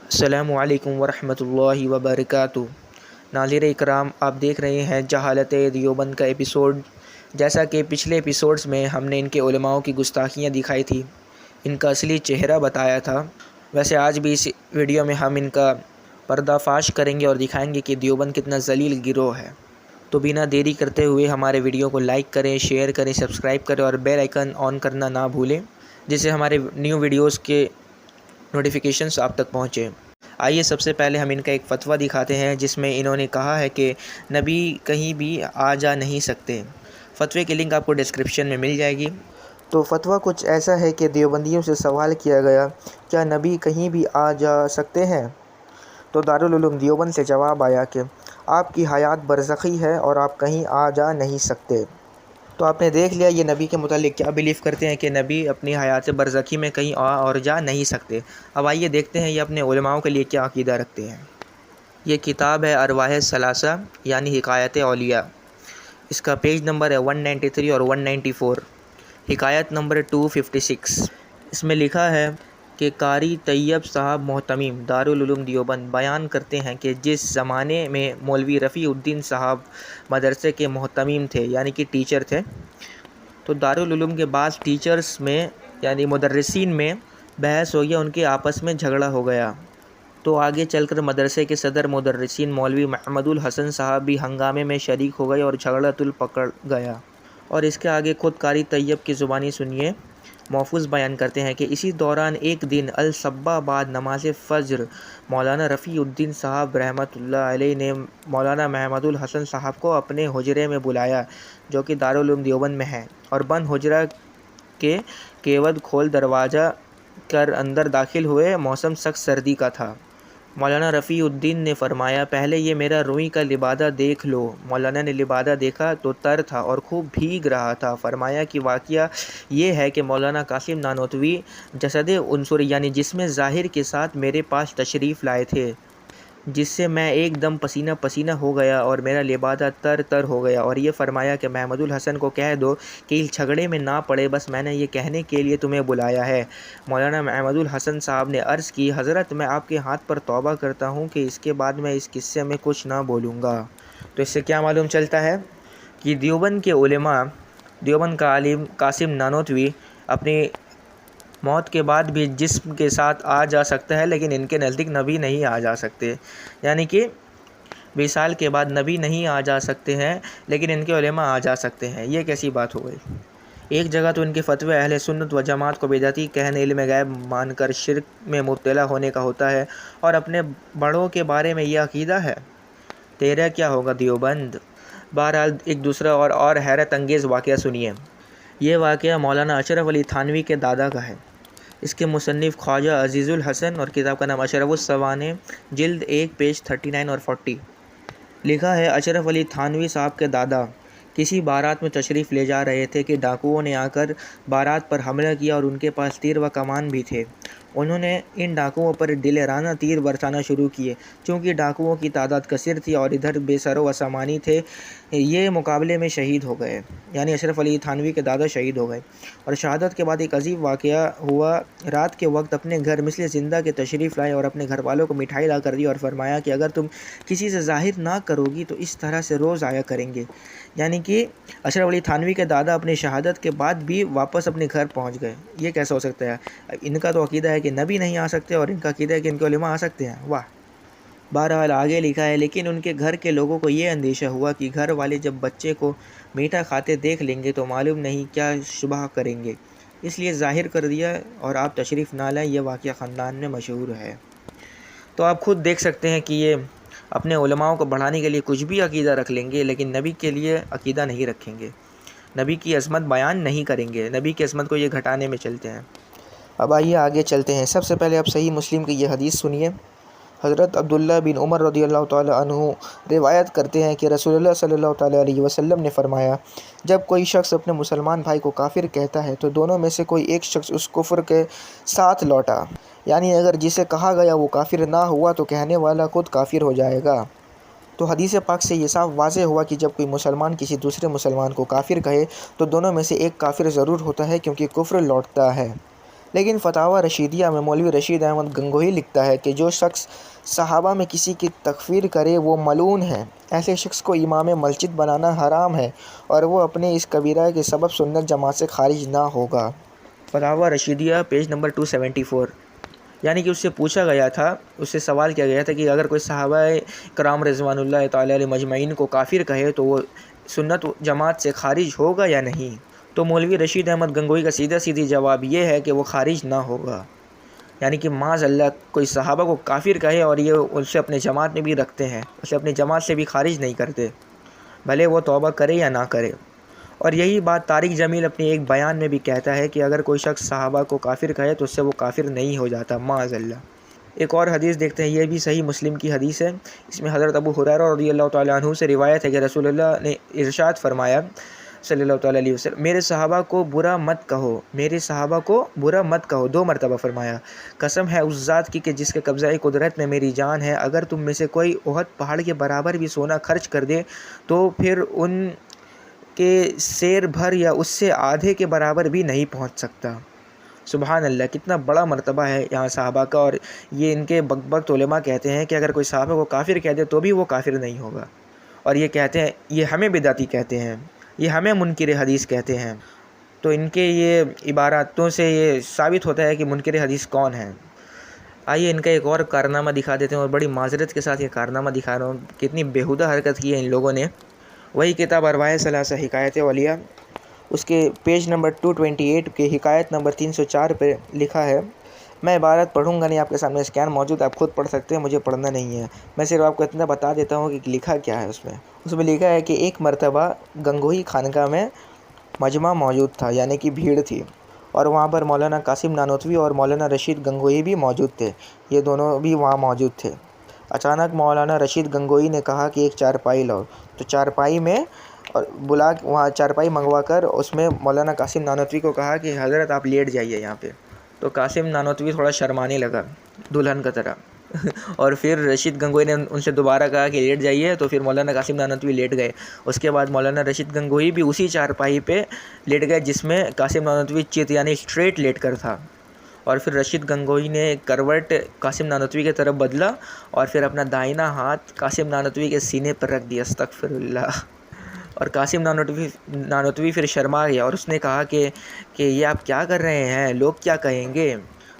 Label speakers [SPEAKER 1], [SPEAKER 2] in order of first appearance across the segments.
[SPEAKER 1] السلام علیکم ورحمۃ اللہ وبرکاتہ۔ ناظرین اکرام، آپ دیکھ رہے ہیں جہالت دیوبند کا ایپیسوڈ۔ جیسا کہ پچھلے ایپیسوڈز میں ہم نے ان کے علماء کی گستاخیاں دکھائی تھی، ان کا اصلی چہرہ بتایا تھا، ویسے آج بھی اس ویڈیو میں ہم ان کا پردہ فاش کریں گے اور دکھائیں گے کہ دیوبند کتنا ذلیل گروہ ہے۔ تو بنا دیری کرتے ہوئے ہمارے ویڈیو کو لائک کریں، شیئر کریں، سبسکرائب کریں اور بیل آئیکن آن کرنا نہ بھولیں، جس سے ہمارے نیو ویڈیوز کے نوٹیفیکیشنز آپ تک پہنچے۔ آئیے سب سے پہلے ہم ان کا ایک فتویٰ دکھاتے ہیں جس میں انہوں نے کہا ہے کہ نبی کہیں بھی آ جا نہیں سکتے۔ فتوے کی لنک آپ کو ڈسکرپشن میں مل جائے گی۔ تو فتویٰ کچھ ایسا ہے کہ دیوبندیوں سے سوال کیا گیا، کیا نبی کہیں بھی آ جا سکتے ہیں؟ تو دارالعلوم دیوبند سے جواب آیا کہ آپ کی حیات برزخی ہے اور آپ کہیں آ جا نہیں سکتے۔ تو آپ نے دیکھ لیا یہ نبی کے متعلق کیا بلیف کرتے ہیں کہ نبی اپنی حیات برزخی میں کہیں آ اور جا نہیں سکتے۔ اب آئیے دیکھتے ہیں یہ اپنے علماء کے لیے کیا عقیدہ رکھتے ہیں۔ یہ کتاب ہے ارواح ثلاثہ یعنی حکایت اولیاء۔ اس کا پیج نمبر ہے 193 اور 194، حکایت نمبر 256۔ اس میں لکھا ہے کہ قاری طیب صاحب محتمیم دارالعلوم دیوبند بیان کرتے ہیں کہ جس زمانے میں مولوی رفیع الدین صاحب مدرسے کے محتمیم تھے یعنی کہ ٹیچر تھے، تو دارالعلوم کے بعض ٹیچرز میں یعنی مدرسین میں بحث ہو گیا، ان کے آپس میں جھگڑا ہو گیا۔ تو آگے چل کر مدرسے کے صدر مدرسین مولوی محمد الحسن صاحب بھی ہنگامے میں شریک ہو گئے اور جھگڑا طول پکڑ گیا۔ اور اس کے آگے خود قاری طیب کی زبانی سنیے۔ محفوظ بیان کرتے ہیں کہ اسی دوران ایک دن الصبح بعد نماز فجر مولانا رفیع الدین صاحب رحمۃ اللہ علیہ نے مولانا محمد الحسن صاحب کو اپنے حجرے میں بلایا جو کہ دارالعلوم دیوبند میں ہے، اور بند حجرہ کے کیود کھول دروازہ کر اندر داخل ہوئے۔ موسم سخت سردی کا تھا۔ مولانا رفیع الدین نے فرمایا، پہلے یہ میرا روئی کا لبادہ دیکھ لو۔ مولانا نے لبادہ دیکھا تو تر تھا اور خوب بھیگ رہا تھا۔ فرمایا کہ واقعہ یہ ہے کہ مولانا قاسم نانوتوی جسد عنصر یعنی جسم ظاہر کے ساتھ میرے پاس تشریف لائے تھے، جس سے میں ایک دم پسینہ پسینہ ہو گیا اور میرا لبادہ تر تر ہو گیا، اور یہ فرمایا کہ محمد الحسن کو کہہ دو کہ اس جھگڑے میں نہ پڑے، بس میں نے یہ کہنے کے لیے تمہیں بلایا ہے۔ مولانا محمد الحسن صاحب نے عرض کی، حضرت میں آپ کے ہاتھ پر توبہ کرتا ہوں کہ اس کے بعد میں اس قصے میں کچھ نہ بولوں گا۔ تو اس سے کیا معلوم چلتا ہے کہ دیوبند کے علماء، دیوبند کا عالم قاسم نانوتوی اپنی موت کے بعد بھی جسم کے ساتھ آ جا سکتا ہے، لیکن ان کے نزدیک نبی نہیں آ جا سکتے، یعنی کہ وصال کے بعد نبی نہیں آ جا سکتے ہیں لیکن ان کے علماء آ جا سکتے ہیں۔ یہ کیسی بات ہو گئی؟ ایک جگہ تو ان کے فتوے اہل سنت و جماعت کو بدعتی کہنے، علم غیب مان کر شرک میں مبتلا ہونے کا ہوتا ہے، اور اپنے بڑوں کے بارے میں یہ عقیدہ ہے۔ تیرا کیا ہوگا دیوبند؟ بہرحال ایک دوسرا اور حیرت انگیز واقعہ سنیے۔ یہ واقعہ مولانا اشرف علی تھانوی کے دادا کا ہے۔ اس کے مصنف خواجہ عزیز الحسن، اور کتاب کا نام اشرف السوانح، جلد 1 پیج 39 اور 40۔ لکھا ہے، اشرف علی تھانوی صاحب کے دادا کسی بارات میں تشریف لے جا رہے تھے کہ ڈاکوؤں نے آ کر بارات پر حملہ کیا اور ان کے پاس تیر و کمان بھی تھے۔ انہوں نے ان ڈاکوؤں پر دلیرانہ تیر برسانا شروع کیے۔ چونکہ ڈاکوؤں کی تعداد کثیر تھی اور ادھر بے سر و سامانی تھے، یہ مقابلے میں شہید ہو گئے، یعنی اشرف علی تھانوی کے دادا شہید ہو گئے۔ اور شہادت کے بعد ایک عجیب واقعہ ہوا۔ رات کے وقت اپنے گھر مثل زندہ کے تشریف لائے اور اپنے گھر والوں کو مٹھائی لا کر دی اور فرمایا کہ اگر تم کسی سے ظاہر نہ کرو گی تو اس طرح سے روز آیا کریں گے۔ یعنی کہ اشرف علی تھانوی کے دادا اپنی شہادت کے بعد بھی واپس اپنے گھر پہنچ گئے۔ یہ کیسا ہو سکتا ہے؟ ان کا تو عقیدہ ہے کہ نبی نہیں آ سکتے اور ان کا عقیدہ ہے کہ ان کے علماء آ سکتے ہیں۔ واہ! بہرحال آگے لکھا ہے، لیکن ان کے گھر کے لوگوں کو یہ اندیشہ ہوا کہ گھر والے جب بچے کو میٹھا کھاتے دیکھ لیں گے تو معلوم نہیں کیا شبہ کریں گے، اس لیے ظاہر کر دیا اور آپ تشریف نہ لائیں۔ یہ واقعہ خاندان میں مشہور ہے۔ تو آپ خود دیکھ سکتے ہیں کہ یہ اپنے علماء کو بڑھانے کے لیے کچھ بھی عقیدہ رکھ لیں گے، لیکن نبی کے لیے عقیدہ نہیں رکھیں گے، نبی کی عظمت بیان نہیں کریں گے، نبی کی عظمت کو یہ گھٹانے میں چلتے ہیں۔ اب آئیے آگے چلتے ہیں۔ سب سے پہلے اب صحیح مسلم کی یہ حدیث سنیے۔ حضرت عبداللہ بن عمر رضی اللہ تعالی عنہ روایت کرتے ہیں کہ رسول اللہ صلی اللہ تعالی علیہ وسلم نے فرمایا، جب کوئی شخص اپنے مسلمان بھائی کو کافر کہتا ہے تو دونوں میں سے کوئی ایک شخص اس کفر کے ساتھ لوٹا، یعنی اگر جسے کہا گیا وہ کافر نہ ہوا تو کہنے والا خود کافر ہو جائے گا۔ تو حدیث پاک سے یہ صاف واضح ہوا کہ جب کوئی مسلمان کسی دوسرے مسلمان کو کافر کہے تو دونوں میں سے ایک کافر ضرور ہوتا ہے، کیونکہ کفر لوٹتا ہے۔ لیکن فتاوی رشیدیہ میں مولوی رشید احمد گنگوہی لکھتا ہے کہ جو شخص صحابہ میں کسی کی تکفیر کرے وہ ملعون ہے، ایسے شخص کو امام مسجد بنانا حرام ہے اور وہ اپنے اس کبیرہ کے سبب سنت جماعت سے خارج نہ ہوگا۔ فتاوی رشیدیہ پیج نمبر 274۔ یعنی کہ اس سے پوچھا گیا تھا، اس سے سوال کیا گیا تھا کہ اگر کوئی صحابہ کرام رضوان اللہ تعالیٰ علیہ مجمعین کو کافر کہے تو وہ سنت جماعت سے خارج ہوگا یا نہیں؟ تو مولوی رشید احمد گنگوہی کا سیدھا سیدھی جواب یہ ہے کہ وہ خارج نہ ہوگا۔ یعنی کہ معاذ اللہ کوئی صحابہ کو کافر کہے اور یہ اسے اپنے جماعت میں بھی رکھتے ہیں، اسے اپنی جماعت سے بھی خارج نہیں کرتے، بھلے وہ توبہ کرے یا نہ کرے۔ اور یہی بات طارق جمیل اپنے ایک بیان میں بھی کہتا ہے کہ اگر کوئی شخص صحابہ کو کافر کہے تو اس سے وہ کافر نہیں ہو جاتا، معاذ اللہ۔ ایک اور حدیث دیکھتے ہیں، یہ بھی صحیح مسلم کی حدیث ہے۔ اس میں حضرت ابو ہریرہ رضی اللہ تعالیٰ عنہ سے روایت ہے کہ رسول اللہ نے ارشاد فرمایا صلی اللہ تعالیٰ علیہ وسلم، میرے صحابہ کو برا مت کہو، میرے صحابہ کو برا مت کہو، 2 مرتبہ فرمایا۔ قسم ہے اس ذات کی کہ جس کے قبضۂ قدرت میں میری جان ہے، اگر تم میں سے کوئی احد پہاڑ کے برابر بھی سونا خرچ کر دے تو پھر ان کے سیر بھر یا اس سے آدھے کے برابر بھی نہیں پہنچ سکتا۔ سبحان اللہ، کتنا بڑا مرتبہ ہے یہاں صحابہ کا۔ اور یہ ان کے بکبک علماء کہتے ہیں کہ اگر کوئی صحابہ کو کافر کہہ دے تو بھی وہ کافر نہیں ہوگا، اور یہ کہتے ہیں، یہ ہمیں بدعتی کہتے ہیں، یہ ہمیں منکر حدیث کہتے ہیں۔ تو ان کے یہ عباراتوں سے یہ ثابت ہوتا ہے کہ منکر حدیث کون ہیں۔ آئیے ان کا ایک اور کارنامہ دکھا دیتے ہیں، اور بڑی معذرت کے ساتھ یہ کارنامہ دکھا رہا ہوں، کتنی بیہودہ حرکت کی ہے ان لوگوں نے۔ وہی کتاب ارواح ثلاثہ حکایت اولیاء، اس کے پیج نمبر 228 کے حکایت نمبر 304 پہ لکھا ہے، میں عبارت پڑھوں گا نہیں، آپ کے سامنے اسکین موجود، آپ خود پڑھ سکتے ہیں، مجھے پڑھنا نہیں ہے، میں صرف آپ کو اتنا بتا دیتا ہوں کہ لکھا کیا ہے اس میں لکھا ہے کہ ایک مرتبہ گنگوہی خانقاہ میں مجمع موجود تھا، یعنی کہ بھیڑ تھی، اور وہاں پر مولانا قاسم نانوتوی اور مولانا رشید گنگوہی بھی موجود تھے، یہ دونوں بھی وہاں موجود تھے۔ اچانک مولانا رشید گنگوہی نے کہا کہ ایک چارپائی لاؤ، تو چارپائی میں اور وہاں چارپائی منگوا کر اس میں مولانا قاسم نانوتوی کو کہا کہ حضرت آپ لیٹ جائیے یہاں پہ۔ تو قاسم نانوتوی تھوڑا شرمانے لگا دلہن کی طرح اور پھر رشید گنگوہی نے ان سے دوبارہ کہا کہ لیٹ جائیے، تو پھر مولانا قاسم نانوتوی لیٹ گئے۔ اس کے بعد مولانا رشید گنگوہی بھی اسی چارپائی پہ لیٹ گئے جس میں قاسم نانوتوی چت یعنی اسٹریٹ لیٹ کر تھا، اور پھر رشید گنگوہی نے کروٹ قاسم نانوتوی کی طرف بدلا اور پھر اپنا دائنا ہاتھ قاسم نانوتوی کے سینے پر رکھ دیا، استغفر اللہ۔ اور قاسم نانوتوی پھر شرما گیا اور اس نے کہا کہ یہ آپ کیا کر رہے ہیں، لوگ کیا کہیں گے؟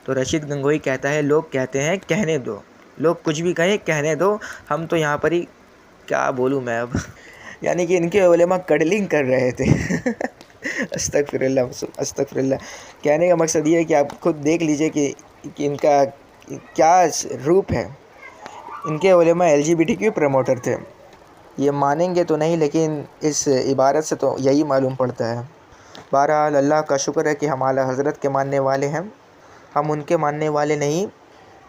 [SPEAKER 1] تو رشید گنگوہی کہتا ہے، لوگ کہتے ہیں کہنے دو، لوگ کچھ بھی کہیں کہنے دو، ہم تو یہاں پر ہی کیا بولوں میں اب یعنی کہ ان کے علماء کڈلنگ کر رہے تھے استغفر اللہ استغفر اللہ۔ کہنے کا مقصد یہ ہے کہ آپ خود دیکھ لیجئے کہ ان کا کیا روپ ہے۔ ان کے علماء LGBTQ پروموٹر تھے، یہ مانیں گے تو نہیں، لیکن اس عبارت سے تو یہی معلوم پڑتا ہے۔ بہرحال اللہ کا شکر ہے کہ ہم اعلیٰ حضرت کے ماننے والے ہیں، ہم ان کے ماننے والے نہیں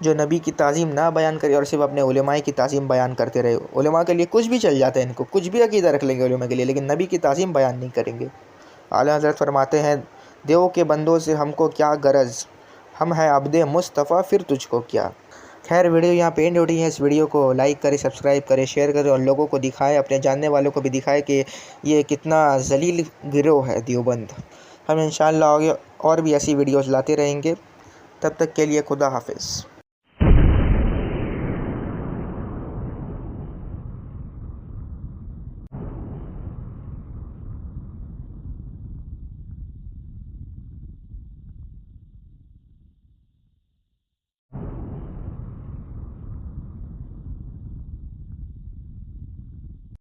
[SPEAKER 1] جو نبی کی تعظیم نہ بیان کرے اور صرف اپنے علماء کی تعظیم بیان کرتے رہے۔ علماء کے لیے کچھ بھی چل جاتا ہے، ان کو کچھ بھی عقیدہ رکھ لیں گے علماء کے لیے، لیکن نبی کی تعظیم بیان نہیں کریں گے۔ اعلیٰ حضرت فرماتے ہیں، دیو کے بندوں سے ہم کو کیا غرض، ہم ہیں عبد مصطفیٰ، پھر تجھ کو کیا۔ خیر، ویڈیو یہاں پہ اینڈ ہو رہی ہے۔ اس ویڈیو کو لائک کریں، سبسکرائب کریں، شیئر کریں اور لوگوں کو دکھائیں، اپنے جاننے والوں کو بھی دکھائیں کہ یہ کتنا ذلیل گروہ ہے دیوبند۔ ہم انشاءاللہ آگے اور بھی ایسی ویڈیوز لاتے رہیں گے، تب تک کے لیے خدا حافظ۔